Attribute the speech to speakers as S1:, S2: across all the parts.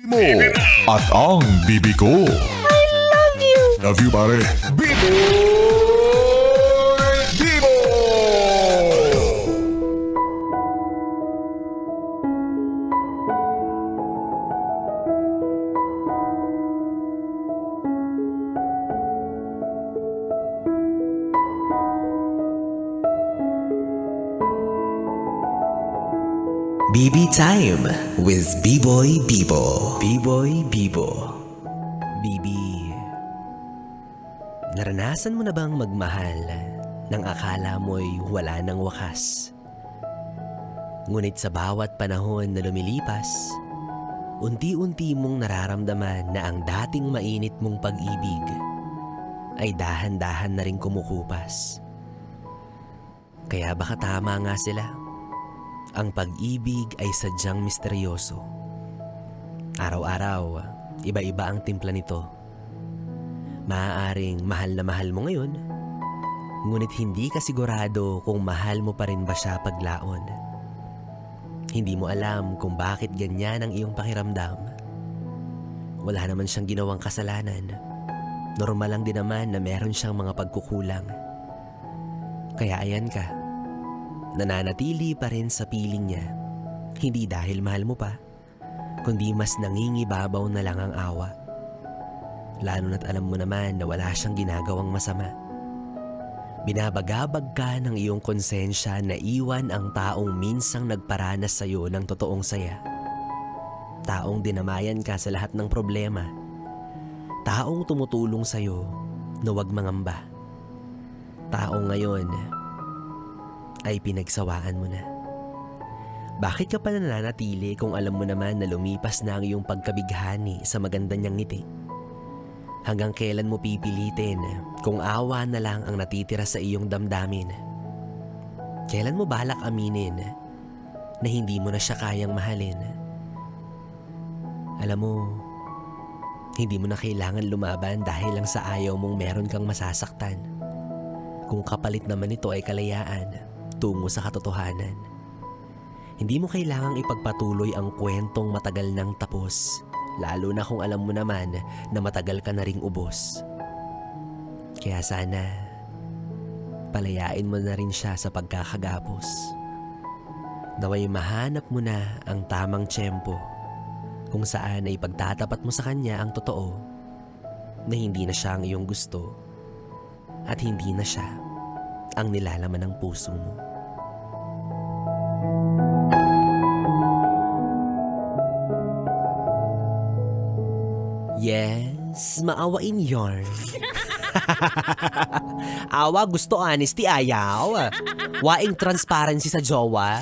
S1: mo at ang bibi ko.
S2: Love you!
S1: Love you, pare. Bibo! Bibo!
S3: BB Time with B-Boy Bibo. B-Boy Bibo. BB, naranasan mo na bang magmahal nang akala mo'y wala ng wakas? Ngunit sa bawat panahon na lumilipas, unti-unti mong nararamdaman na ang dating mainit mong pag-ibig ay dahan-dahan na rin kumukupas. Kaya baka tama nga sila. Ang pag-ibig ay sadyang misteryoso. Araw-araw, iba-iba ang timpla nito. Maaaring mahal na mahal mo ngayon, ngunit hindi ka sigurado kung mahal mo pa rin ba siya paglaon. Hindi mo alam kung bakit ganyan ang iyong pakiramdam. Wala naman siyang ginawang kasalanan. Normal lang din naman na meron siyang mga pagkukulang. Kaya ayan ka. Nananatili pa rin sa piling niya, hindi dahil mahal mo pa, kundi mas nangingibabaw na lang ang awa. Lalo na't alam mo naman na wala siyang ginagawang masama. Binabagabag ka ng iyong konsensya na iwan ang taong minsang nagparanas sa iyo ng totoong saya. Taong dinamayan ka sa lahat ng problema. Taong tumutulong sa iyo na huwag mangamba. Taong ngayon ay pinagsawaan mo na. Bakit ka pa nananatili kung alam mo naman na lumipas na ang iyong pagkabighani sa maganda niyang ngiti? Hanggang kailan mo pipilitin kung awa na lang ang natitira sa iyong damdamin? Kailan mo balak aminin na hindi mo na siya kayang mahalin? Alam mo, hindi mo na kailangan lumaban dahil lang sa ayaw mong meron kang masasaktan. Kung kapalit naman ito ay kalayaan tungo sa katotohanan. Hindi mo kailangang ipagpatuloy ang kwentong matagal nang tapos, lalo na kung alam mo naman na matagal ka na ring ubos. Kaya sana, palayain mo na rin siya sa pagkakagapos. Naway mahanap mo na ang tamang tiyempo kung saan ay pagtatapat mo sa kanya ang totoo na hindi na siya ang iyong gusto at hindi na siya ang nilalaman ng puso mo. Yes, maawain yarn. Awa gusto honesty ayaw. Waing transparency sa jowa.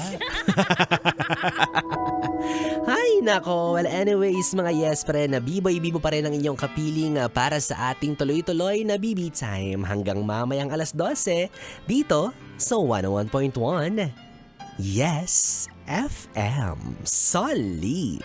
S3: Ay nako, well anyways mga yes pre na B-Boy Bibo pa rin ang inyong kapiling para sa ating tuloy-tuloy na BB Time hanggang mamayang alas 12 dito sa 101.1 Yes FM Solid.